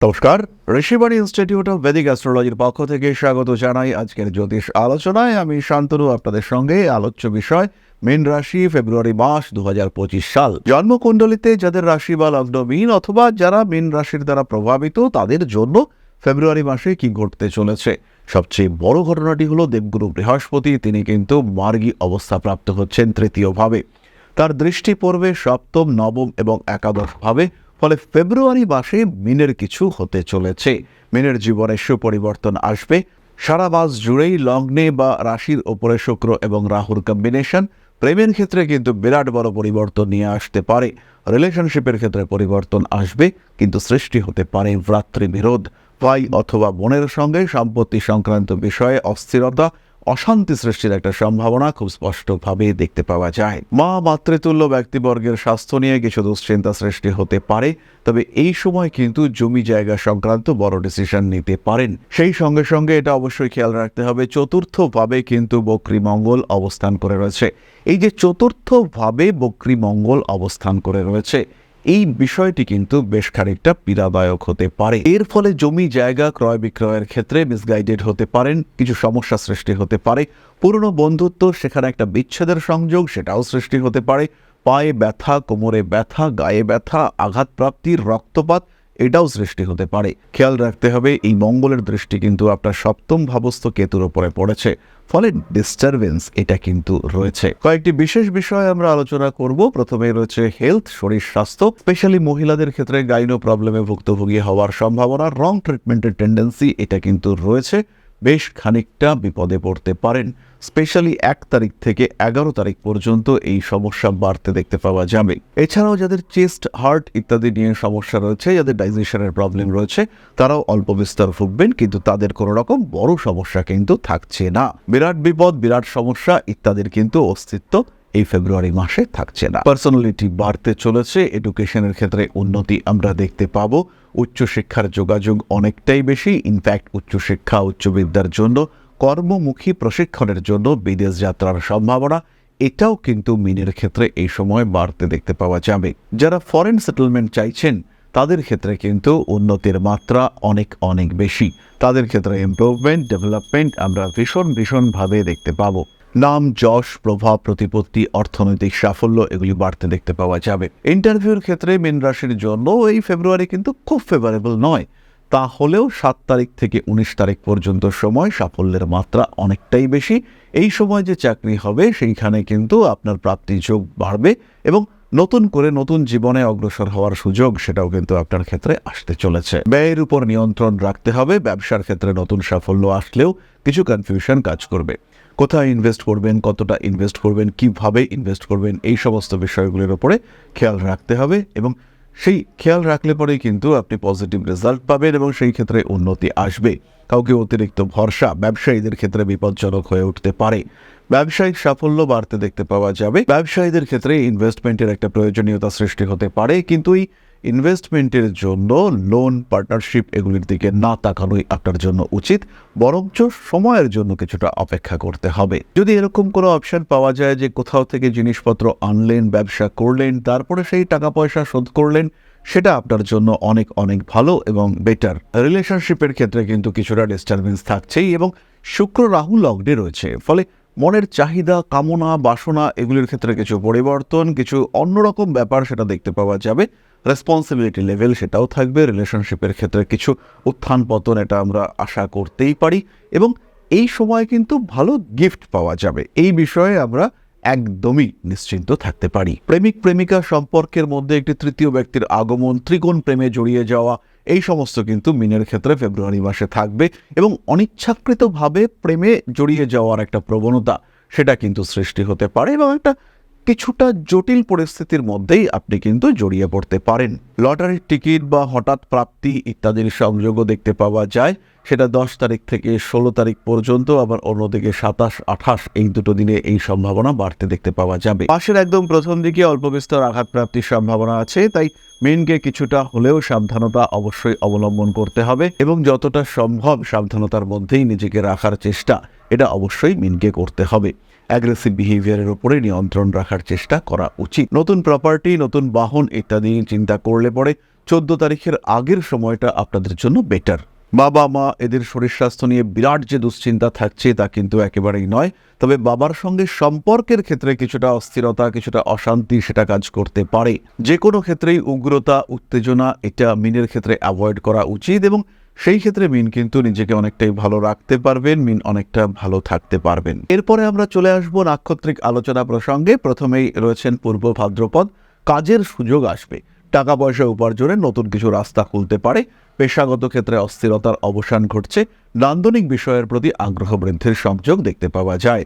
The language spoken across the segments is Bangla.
নমস্কার, ঋষিবাণী ইনস্টিটিউট অফ ভেদিক অ্যাস্ট্রোলজির পক্ষ থেকে স্বাগত জানাই। আজকের জ্যোতিষ আলোচনায় আমি শান্তনু আপনাদের সঙ্গে। আলোচ্য বিষয় মীন রাশি, ফেব্রুয়ারি মাস 2025 সাল। জন্মকুণ্ডলিতে যাদের রাশি বা লগ্ন মীন অথবা যারা মীন রাশির দ্বারা প্রভাবিত তাদের জন্য ফেব্রুয়ারি মাসে কি ঘটতে চলেছে। সবচেয়ে বড় ঘটনাটি হলো দেবগুরু বৃহস্পতি তিনি কিন্তু মার্গী অবস্থা প্রাপ্ত হচ্ছেন তৃতীয় ভাবে। তার দৃষ্টি পড়বে সপ্তম, নবম এবং একাদশ ভাবে। ফলে ফেব্রুয়ারি মাসে মিনের কিছু হতে চলেছে। মিনের জীবনে সুপরিবর্তন আসবে। সারা মাস জুড়েই লগ্নে বা রাশির ওপরে শুক্র এবং রাহুর কম্বিনেশন প্রেমের ক্ষেত্রে কিন্তু বিরাট বড় পরিবর্তন নিয়ে আসতে পারে। রিলেশনশিপের ক্ষেত্রে পরিবর্তন আসবে, কিন্তু সৃষ্টি হতে পারে ভ্রাতৃবিরোধ। ভাই অথবা বোনের সঙ্গে সম্পত্তি সংক্রান্ত বিষয়ে অস্থিরতা, অশান্তি সৃষ্টির একটা সম্ভাবনা খুব স্পষ্টভাবে দেখতে পাওয়া যায়। মা মাতৃতুল্য ব্যক্তিবর্গের স্বাস্থ্য নিয়ে কিছু দুশ্চিন্তা সৃষ্টি হতে পারে। তবে এই সময় কিন্তু জমি জায়গা সংক্রান্ত বড় ডিসিশন নিতে পারেন। সেই সঙ্গে সঙ্গে এটা অবশ্যই খেয়াল রাখতে হবে, চতুর্থ ভাবে কিন্তু বক্রী মঙ্গল অবস্থান করে রয়েছে। এই যে চতুর্থ ভাবে বক্রী মঙ্গল অবস্থান করে রয়েছে, এই বিষয়টি কিন্তু বেশ খানিকটা পীড়াদায়ক হতে পারে। এর ফলে জমি জায়গা ক্রয় বিক্রয়ের ক্ষেত্রে মিসগাইডেড হতে পারেন, কিছু সমস্যা সৃষ্টি হতে পারে। পুরনো বন্ধুত্ব সেখানে একটা বিচ্ছেদের সংযোগ সেটাও সৃষ্টি হতে পারে। পায়ে ব্যথা, কোমরে ব্যথা, গায়ে ব্যথা, আঘাতপ্রাপ্তির, রক্তপাত এটাও সৃষ্টি হতে পারে। খেয়াল রাখতে হবে এই মঙ্গলের দৃষ্টি কিন্তু আপনার সপ্তম ভাবস্থ কেতুর উপরে পড়েছে, ফলে ডিস্টারবেন্স এটা কিন্তু রয়েছে। কয়েকটি বিশেষ বিষয় আমরা আলোচনা করব। প্রথমে রয়েছে হেলথ, শরীর স্বাস্থ্য। স্পেশালি মহিলাদের ক্ষেত্রে গাইনো প্রবলেমে ভুক্তভোগী হওয়ার সম্ভাবনা, রং ট্রিটমেন্টের টেন্ডেন্সি এটা কিন্তু রয়েছে। বেশ খানিকটা বিপদে পড়তে পারেন। স্পেশালি 1 তারিখ থেকে 11 তারিখ পর্যন্ত এই সমস্যা বাড়তে দেখতে পাওয়া যাবে। এছাড়াও যাদের চেস্ট, হার্ট ইত্যাদি নিয়ে সমস্যা রয়েছে, যাদের ডাইজেশনের প্রবলেম রয়েছে, তারাও অল্প বিস্তর ভুগবেন, কিন্তু তাদের কোনো রকম বড় সমস্যা কিন্তু থাকছে না। বিরাট বিপদ, বিরাট সমস্যা ইত্যাদির কিন্তু অস্তিত্ব এই ফেব্রুয়ারি মাসে থাকছে না। পার্সোনালিটি বাড়তে চলেছে। এডুকেশনের ক্ষেত্রে উন্নতি আমরা দেখতে পাবো। উচ্চশিক্ষার যোগাযোগ অনেকটাই বেশি। ইনফ্যাক্ট উচ্চশিক্ষা, উচ্চবিদ্যার জন্য, কর্মমুখী প্রশিক্ষণের জন্য বিদেশ যাত্রার সম্ভাবনা এটাও কিন্তু মিনের ক্ষেত্রে এই সময় বাড়তে দেখতে পাওয়া যাবে। যারা ফরেন সেটেলমেন্ট চাইছেন তাদের ক্ষেত্রে কিন্তু উন্নতির মাত্রা অনেক অনেক বেশি। তাদের ক্ষেত্রে ইমপ্রুভমেন্ট, ডেভেলপমেন্ট আমরা ভীষণভাবে দেখতে পাবো। নাম, যশ, প্রভাব, প্রতিপত্তি, অর্থনৈতিক সাফল্য এগুলি বাড়তে দেখতে পাওয়া যাবে। ইন্টারভিউর ক্ষেত্রে মীন রাশির জন্য এই ফেব্রুয়ারি কিন্তু খুব ফেভারেবল নয়। তাহলেও 7 তারিখ থেকে 19 তারিখ পর্যন্ত সময় সাফল্যের মাত্রা অনেকটাই বেশি। এই সময় যে চাকরি হবে সেইখানে কিন্তু আপনার প্রাপ্তি যোগ বাড়বে এবং নতুন করে নতুন জীবনে অগ্রসর হওয়ার সুযোগ সেটাও কিন্তু আপনার ক্ষেত্রে আসতে চলেছে। ব্যয়ের উপর নিয়ন্ত্রণ রাখতে হবে। ব্যবসার ক্ষেত্রে নতুন সাফল্য আসলেও কিছু কনফিউশন কাজ করবে। কোথায় ইনভেস্ট করবেন, কতটা ইনভেস্ট করবেন, কিভাবে ইনভেস্ট করবেন, এই সমস্ত বিষয়গুলির উপরে খেয়াল রাখতে হবে এবং সেই খেয়াল রাখলে পরেই কিন্তু আপনি পজিটিভ রেজাল্ট পাবেন এবং সেই ক্ষেত্রে উন্নতি আসবে। কাউকে অতিরিক্ত ভরসা ব্যবসায়ীদের ক্ষেত্রে বিপজ্জনক হয়ে উঠতে পারে। ব্যবসায়িক সাফল্য বাড়তে দেখতে পাওয়া যাবে। ব্যবসায়ীদের ক্ষেত্রে ইনভেস্টমেন্টের একটা প্রয়োজনীয়তা সৃষ্টি হতে পারে, কিন্তু এই ইনভেস্টমেন্টের জন্য লোন, পার্টনারশিপ এগুলির দিকে না তাকানোই আপনার জন্য উচিত, বরঞ্চ সময়ের জন্য কিছুটা অপেক্ষা করতে হবে। যদি এরকম কোনো অপশন পাওয়া যায় যে কোথাও থেকে জিনিসপত্র আনলেন, ব্যবসা করলেন, তারপরে সেই টাকা পয়সা শোধ করলেন, সেটা আপনার জন্য অনেক অনেক ভালো এবং বেটার। রিলেশনশিপের ক্ষেত্রে কিন্তু কিছুটা ডিস্টারবেন্স থাকছেই এবং শুক্র রাহু লগ্নে রয়েছে, ফলে মনের চাহিদা, কামনা, বাসনা এগুলির ক্ষেত্রে কিছু পরিবর্তন, কিছু অন্যরকম ব্যাপার সেটা দেখতে পাওয়া যাবে। রেসপন্সিবিলিটি লেভেল সেটাও থাকবে। রিলেশনশিপের ক্ষেত্রে কিছু উত্থান পতন এটা আমরা আশা করতেই পারি এবং এই সময় কিন্তু ভালো গিফট পাওয়া যাবে। এই বিষয়ে আমরা একদমই নিশ্চিন্ত থাকতে পারি। প্রেমিক প্রেমিকা সম্পর্কের মধ্যে একটি তৃতীয় ব্যক্তির আগমন, ত্রিকোণ প্রেমে জড়িয়ে যাওয়া, এই সমস্ত কিন্তু মিনের ক্ষেত্রে ফেব্রুয়ারি মাসে থাকবে এবং অনিচ্ছাকৃতভাবে প্রেমে জড়িয়ে যাওয়ার একটা প্রবণতা সেটা কিন্তু সৃষ্টি হতে পারে এবং একটা কিছুটা জটিল পরিস্থিতির মধ্যেই আপনি কিন্তু জড়িয়ে পড়তে পারেন। লটারির টিকিট বা হঠাৎ প্রাপ্তি ইত্যাদির সংযোগও দেখতে পাওয়া যায়। সেটা 10 তারিখ থেকে 16 তারিখ পর্যন্ত, আবার অন্যদিকে 27, 28 এই দুটো দিনে এই সম্ভাবনা বাড়তে দেখতে পাওয়া যাবে। মাসের একদম প্রথম দিকে অল্প বিস্তর আঘাত প্রাপ্তির সম্ভাবনা আছে, তাই মেনকে কিছুটা হলেও সাবধানতা অবশ্যই অবলম্বন করতে হবে এবং যতটা সম্ভব সাবধানতার মধ্যেই নিজেকে রাখার চেষ্টা এটা অবশ্যই মেনকে করতে হবে। অ্যাগ্রেসিভ বিহেভিয়ারের উপরে নিয়ন্ত্রণ রাখার চেষ্টা করা উচিত। নতুন প্রপার্টি, নতুন বাহন ইত্যাদি চিন্তা করলে পরে 14 তারিখের আগের সময়টা আপনাদের জন্য বেটার। বাবা মা এদের শরীর স্বাস্থ্য নিয়ে বিরাট যে দুশ্চিন্তা থাকছে তা কিন্তু একেবারেই নয়। তবে বাবার সঙ্গে সম্পর্কের ক্ষেত্রে কিছুটা অস্থিরতা, কিছুটা অশান্তি সেটা কাজ করতে পারে। যে কোনো ক্ষেত্রেই উগ্রতা, উত্তেজনা এটা মিনের ক্ষেত্রে অ্যাভয়েড করা উচিত, এবং সেই ক্ষেত্রে মিন কিন্তু নিজেকে অনেকটাই ভালো রাখতে পারবেন, মিন অনেকটা ভালো থাকতে পারবেন। এরপরে আমরা চলে আসব নাক্ষত্রিক আলোচনা প্রসঙ্গে। প্রথমেই রয়েছেন পূর্ব ভাদ্রপদ। কাজের সুযোগ আসবে, টাকা পয়সা উপার্জনের নতুন কিছু রাস্তা খুলতে পারে। পেশাগত ক্ষেত্রে অস্থিরতার অবসান ঘটছে। নান্দনিক বিষয়ের প্রতি আগ্রহ বৃদ্ধির সংযোগ দেখতে পাওয়া যায়।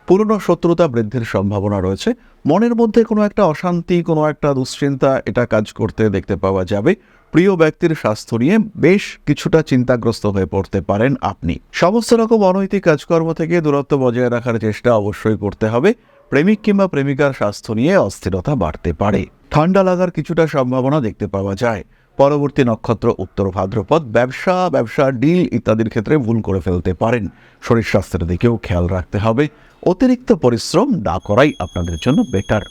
পুরনো শত্রুতা বৃদ্ধির সম্ভাবনা রয়েছে। মনের মধ্যে কোনো একটা অশান্তি, কোনো একটা দুশ্চিন্তা এটা কাজ করতে দেখতে পাওয়া যাবে। প্রিয় ব্যক্তির স্বাস্থ্য নিয়ে বেশ কিছুটা চিন্তাগ্রস্ত হয়ে পড়তে পারেন আপনি। সমস্ত রকম অনৈতিক কাজকর্ম থেকে দূরত্ব বজায় রাখার চেষ্টা অবশ্যই করতে হবে। প্রেমিক কিংবা প্রেমিকার স্বাস্থ্য নিয়ে অস্থিরতা বাড়তে পারে। ঠান্ডা লাগার কিছুটা সম্ভাবনা দেখতে পাওয়া যায়। পরবর্তী নক্ষত্র উত্তর ভাদ্রপদ। ব্যবসা ডিল ইত্যাদির ক্ষেত্রে ভুল করে ফেলতে পারেন। শরীর স্বাস্থ্যের দিকেও খেয়াল রাখতে হবে। অতিরিক্ত পরিশ্রম না করাই আপনাদের জন্য বেটার।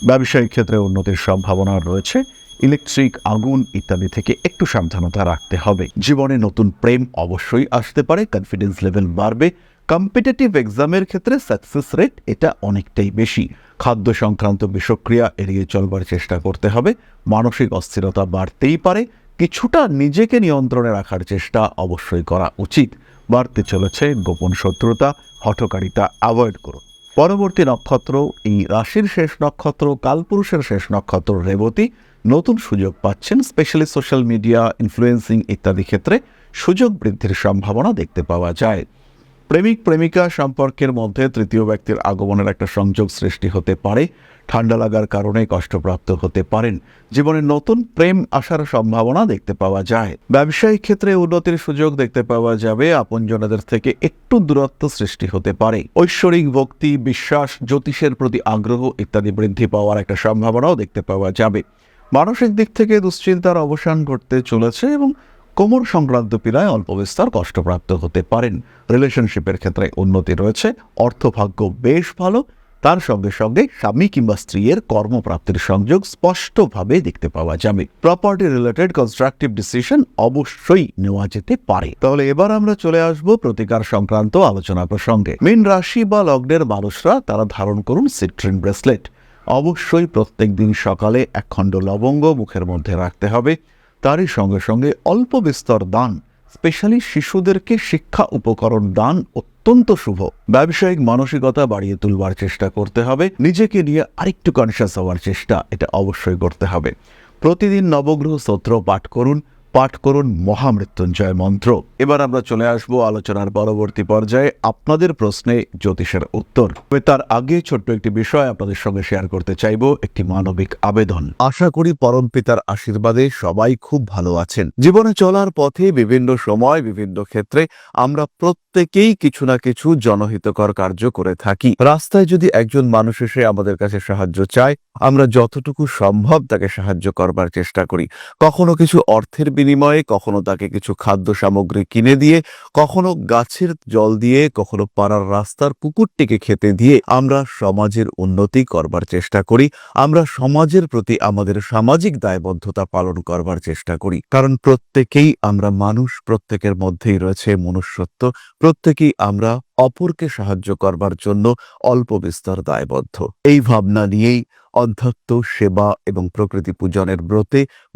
ব্যবসায়িক ক্ষেত্রে উন্নতির সম্ভাবনা রয়েছে। ইলেকট্রিক, আগুন ইত্যাদি থেকে একটু সাবধানতা রাখতে হবে। জীবনে নতুন প্রেম অবশ্যই আসতে পারে। কনফিডেন্স লেভেল বাড়বে। কম্পিটিটিভ এক্সামের ক্ষেত্রে সাকসেস রেট এটা অনেকটাই বেশি। খাদ্য সংক্রান্ত বিষক্রিয়া এড়িয়ে চলবার চেষ্টা করতে হবে। মানসিক অস্থিরতা বাড়তেই পারে। কিছুটা নিজেকে নিয়ন্ত্রণে রাখার চেষ্টা অবশ্যই করা উচিত। বাড়তে চলেছে গোপন শত্রুতা, হঠকারিতা অ্যাভয়েড করুন। পরবর্তী নক্ষত্র, এই রাশির শেষ নক্ষত্র, কালপুরুষের শেষ নক্ষত্র রেবতী। নতুন সুযোগ পাচ্ছেন। স্পেশালি সোশ্যাল মিডিয়া, ইনফ্লুয়েন্সিং ইত্যাদি ক্ষেত্রে সুযোগ বৃদ্ধির সম্ভাবনা দেখতে পাওয়া যায়। প্রেমিক প্রেমিকা সম্পর্কের মধ্যে তৃতীয় ব্যক্তির আগমনের একটা সংযোগ সৃষ্টি হতে পারে। ঠান্ডা লাগার কারণে কষ্টপ্রাপ্ত হতে পারেন। জীবনে নতুন প্রেম আসার সম্ভাবনা দেখতে পাওয়া যায়। ব্যবসায়িক ক্ষেত্রে উন্নতির সুযোগ দেখতে পাওয়া যাবে। আপনজনদের থেকে একটু দূরত্ব সৃষ্টি হতে পারে। ঐশ্বরিক ভক্তি, বিশ্বাস, জ্যোতিষের প্রতি আগ্রহ ইত্যাদি বৃদ্ধি পাওয়ার একটা সম্ভাবনাও দেখতে পাওয়া যাবে। মানসিক দিক থেকে দুশ্চিন্তার অবসান ঘটতে চলেছে, এবং কোমর সংক্রান্ত পীড়ায় অল্প বিস্তর কষ্টপ্রাপ্ত হতে পারেন। রিলেশনশিপের ক্ষেত্রে উন্নতি রয়েছে। অর্থভাগ্য বেশ ভালো। তার সঙ্গে সঙ্গে স্বামী কিংবা স্ত্রীর কর্মপ্রাপ্তির সংযোগ স্পষ্টভাবে দেখতে পাওয়া যাবে। প্রপার্টি রিলেটেড কনস্ট্রাকটিভ ডিসিশন অবশ্যই নেওয়া যেতে পারে। তাহলে এবার আমরা চলে আসব প্রতিকার সংক্রান্ত আলোচনা প্রসঙ্গে। মীন রাশি বা লগ্নের মানুষরা তারা ধারণ করুন সিট্রিন ব্রেসলেট। অবশ্যই প্রত্যেক দিন সকালে 1 খণ্ড লবঙ্গ মুখের মধ্যে রাখতে হবে। তারই সঙ্গে সঙ্গে অল্প বিস্তর দান, স্পেশালি শিশুদেরকে শিক্ষা উপকরণ দান অত্যন্ত শুভ। ব্যবসায়িক মানসিকতা বাড়িয়ে তুলবার চেষ্টা করতে হবে। নিজেকে নিয়ে আরেকটু কনসিয়াস হওয়ার চেষ্টা এটা অবশ্যই করতে হবে। প্রতিদিন নবগ্রহ স্তোত্র পাঠ করুন মহামৃত্যুঞ্জয় মন্ত্র। এবার আমরা চলে আসব আলোচনার পরবর্তী পর্যায়ে, আপনাদের প্রশ্নে জ্যোতিষের উত্তর। তার আগে ছোট্ট একটি বিষয় আপনাদের সঙ্গে শেয়ার করতে চাইব, একটি মানবিক আবেদন। আশা করি পরম পিতার আশীর্বাদে সবাই খুব ভালো আছেন। জীবনে চলার পথে বিভিন্ন সময় বিভিন্ন ক্ষেত্রে আমরা প্রত্যেকেই কিছু না কিছু জনহিতকর কার্য করে থাকি। রাস্তায় যদি একজন মানুষ এসে আমাদের কাছে সাহায্য চায়, আমরা যতটুকু সম্ভব তাকে সাহায্য করবার চেষ্টা করি। কখনো কিছু অর্থের বিনিময়ে, কখনো তাকে কিছু খাদ্য সামগ্রী কিনে দিয়ে, কখনো গাছের জল দিয়ে, কখনো পাড়ার রাস্তার কুকুরটিকে খেতে দিয়ে আমরা সমাজের উন্নতি করবার চেষ্টা করি। আমরা সমাজের প্রতি আমাদের সামাজিক দায়বদ্ধতা পালন করবার চেষ্টা করি। কারণ প্রত্যেকেই আমরা মানুষ, প্রত্যেকের মধ্যেই রয়েছে মনুষ্যত্ব। প্রত্যেকেই আমরা অপরকে সাহায্য করবার জন্য অল্প বিস্তর দায়বদ্ধ। এই ভাবনা নিয়েই অধ্যাত্ম, সেবা এবং প্রকৃতি পূজনের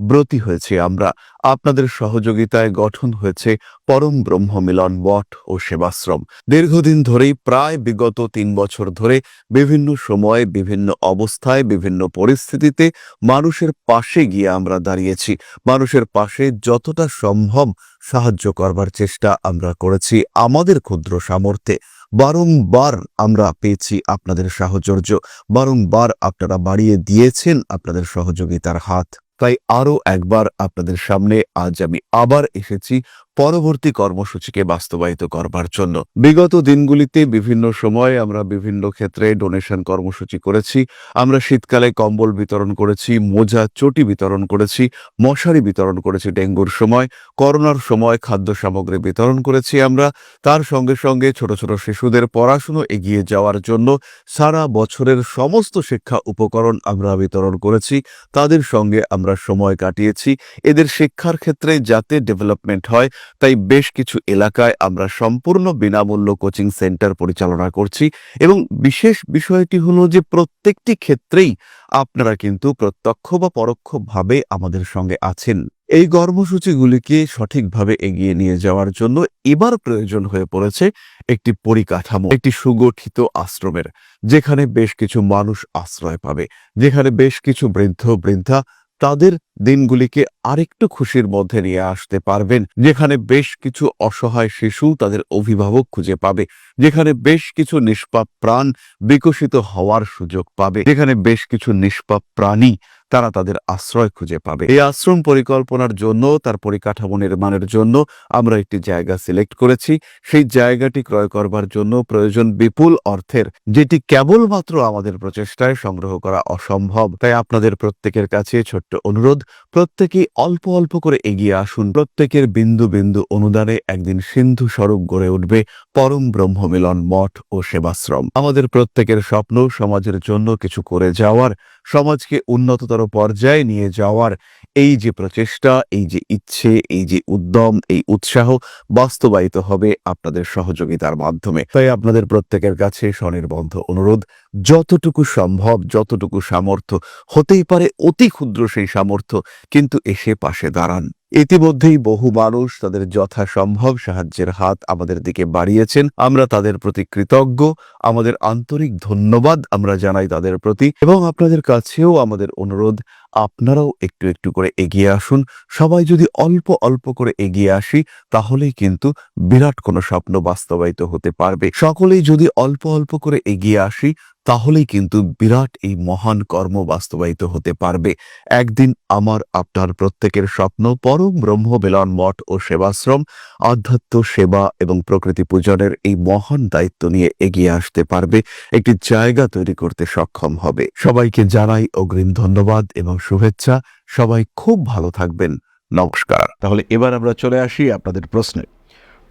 ব্রতী হয়েছে আমরা। আপনাদের সহযোগিতায় গঠন হয়েছে পরম ব্রহ্ম মিলন মঠ ও সেবাশ্রম। দীর্ঘদিন ধরেই, প্রায় বিগত 3 বছর ধরে বিভিন্ন সময়ে, বিভিন্ন অবস্থায়, বিভিন্ন পরিস্থিতিতে মানুষের পাশে গিয়ে আমরা দাঁড়িয়েছি। মানুষের পাশে যতটা সম্ভব সাহায্য করবার চেষ্টা আমরা করেছি আমাদের ক্ষুদ্র সামর্থ্যে। বারংবার আমরা পেয়েছি আপনাদের সাহচর্য। বারংবার আপনারা বাড়িয়ে দিয়েছেন আপনাদের সহযোগিতার হাত। তাই আরো একবার আপনাদের সামনে আজ আমি আবার এসেছি পরবর্তী কর্মসূচিকে বাস্তবায়িত করবার জন্য। বিগত দিনগুলিতে বিভিন্ন সময় আমরা বিভিন্ন ক্ষেত্রে ডোনেশন কর্মসূচি করেছি। আমরা শীতকালে কম্বল বিতরণ করেছি, মোজা চটি বিতরণ করেছি, মশারি বিতরণ করেছি ডেঙ্গুর সময়, করোনার সময় খাদ্য সামগ্রী বিতরণ করেছি আমরা। তার সঙ্গে সঙ্গে ছোট ছোট শিশুদের পড়াশুনো এগিয়ে যাওয়ার জন্য সারা বছরের সমস্ত শিক্ষা উপকরণ আমরা বিতরণ করেছি। তাদের সঙ্গে আমরা সময় কাটিয়েছি। এদের শিক্ষার ক্ষেত্রে যাতে ডেভেলপমেন্ট হয় তাই বেশ কিছু এলাকায় আমরা সম্পূর্ণ বিনামূল্য কোচিং সেন্টার পরিচালনা করছি। এবং বিশেষ বিষয়টি হলো যে প্রত্যেকটি ক্ষেত্রেই আপনারা কিন্তু প্রত্যক্ষ বা পরোক্ষভাবে আমাদের সঙ্গে আছেন। এই কর্মসূচিগুলিকে সঠিকভাবে এগিয়ে নিয়ে যাওয়ার জন্য এবার প্রয়োজন হয়ে পড়েছে একটি পরিকাঠামো, একটি সুগঠিত আশ্রমের, যেখানে বেশ কিছু মানুষ আশ্রয় পাবে, যেখানে বেশ কিছু বৃদ্ধ বৃদ্ধা তাদের দিনগুলিকে আরেকটু খুশির মধ্যে নিয়ে আসতে পারবেন, যেখানে বেশ কিছু অসহায় শিশু তাদের অভিভাবক খুঁজে পাবে, যেখানে বেশ কিছু নিষ্পাপ প্রাণ বিকশিত হওয়ার সুযোগ পাবে, যেখানে বেশ কিছু নিষ্পাপ প্রাণী তারা তাদের আশ্রয় খুঁজে পাবে। এই আশ্রম পরিকল্পনার জন্য, তার পরিকাঠামো নির্মাণের জন্য আমরা একটি জায়গা সিলেক্ট করেছি। সেই জায়গাটি ক্রয় করবার জন্য প্রয়োজন বিপুল অর্থের, যেটি কেবলমাত্র আমাদের প্রচেষ্টায় সংগ্রহ করা অসম্ভব। তাই আপনাদের প্রত্যেকের কাছে ছোট্ট অনুরোধ, প্রত্যেকেই অল্প অল্প করে এগিয়ে আসুন। প্রত্যেকের বিন্দু বিন্দু অনুদানে একদিন সিন্ধু স্বরূপ গড়ে উঠবে পরম ব্রহ্মমিলন মঠ ও সেবাশ্রম। আমাদের প্রত্যেকের স্বপ্ন সমাজের জন্য কিছু করে যাওয়ার, সমাজকে উন্নততর পর্যায়ে নিয়ে যাওয়ার এই যে প্রচেষ্টা, এই যে ইচ্ছে, এই যে উদ্যম, এই উৎসাহ বাস্তবায়িত হবে আপনাদের সহযোগিতার মাধ্যমে। তাই আপনাদের প্রত্যেকের কাছে স্বনির্বন্ধ অনুরোধ, যতটুকু সম্ভব, যতটুকু সামর্থ্য, হতেই পারে অতি ক্ষুদ্র সেই সামর্থ্য, কিন্তু এসে পাশে দাঁড়ান। ইতিমধ্যেই বহু মানুষ তাদের যথাসম্ভব সাহায্যের হাত আমাদের দিকে বাড়িয়েছেন। আমরা তাদের প্রতি কৃতজ্ঞ। আমাদের আন্তরিক ধন্যবাদ আমরা জানাই তাদের প্রতি। এবং আপনাদের কাছেও আমাদের অনুরোধ, আপনারাও একটু একটু করে এগিয়ে আসুন। সবাই যদি অল্প অল্প করে এগিয়ে আসি তাহলেই কিন্তু বিরাট কোনো স্বপ্ন বাস্তবায়িত হতে পারবে। সকলেই যদি অল্প অল্প করে এগিয়ে আসি তাহলেই কিন্তু বিরাট এই মহান কর্ম বাস্তবায়িত হতে পারবে। একদিন আমার আপনার প্রত্যেকের স্বপ্ন পরম ব্রহ্ম মিলন মঠ ও সেবাশ্রম আধ্যাত্ম সেবা এবং প্রকৃতি পূজনের এই মহান দায়িত্ব নিয়ে এগিয়ে আসতে পারবে, একটি জায়গা তৈরি করতে সক্ষম হবে। সবাইকে জানাই অগ্রিম ধন্যবাদ এবং শুভেচ্ছা। সবাই খুব ভালো থাকবেন। নমস্কার। তাহলে এবার আমরা চলে আসি আপনাদের প্রশ্নে।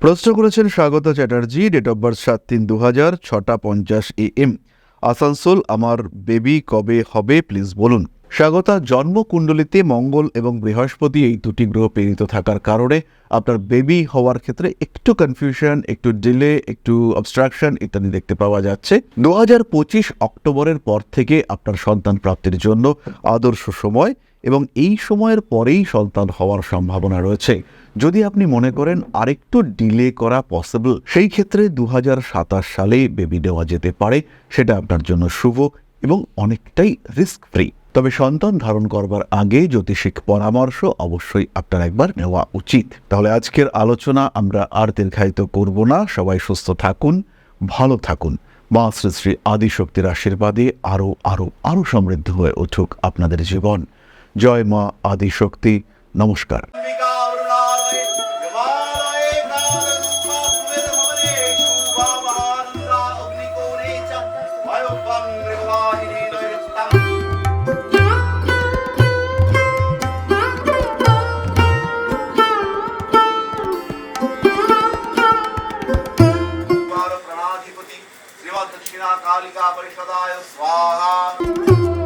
প্রশ্ন করেছেন Swagata Chatterjee, date of birth 7/3/2000, 6:50 AM, Asansol. আমার বেবি কবে হবে প্লিজ বলুন। স্বাগতা, জন্মকুণ্ডলিতে মঙ্গল এবং বৃহস্পতি এই দুটি গ্রহ প্রেরিত থাকার কারণে আপনার বেবি হওয়ার ক্ষেত্রে একটু কনফিউশন, একটু ডিলে, একটু অবস্ট্রাকশন ইত্যাদি দেখতে পাওয়া যাচ্ছে। 2025 অক্টোবরের পর থেকে আপনার সন্তান প্রাপ্তির জন্য আদর্শ সময়, এবং এই সময়ের পরেই সন্তান হওয়ার সম্ভাবনা রয়েছে। যদি আপনি মনে করেন আরেকটু ডিলে করা পসিবল, সেই ক্ষেত্রে 2027 সালে বেবি দেওয়া যেতে পারে। সেটা আপনার জন্য শুভ এবং অনেকটাই রিস্ক ফ্রি। তবে সন্তান ধারণ করবার আগে জ্যোতিষিক পরামর্শ অবশ্যই আপনার একবার নেওয়া উচিত। তাহলে আজকের আলোচনা আমরা আর দীর্ঘায়িত করব না। সবাই সুস্থ থাকুন, ভালো থাকুন। মা শ্রী শ্রী আদিশক্তির আশীর্বাদে আরো আরো আরো সমৃদ্ধ হয়ে উঠুক আপনাদের জীবন। জয় মা আদিশক্তি। নমস্কার। दक्षिणा कालिका परिषदाय स्वाहा।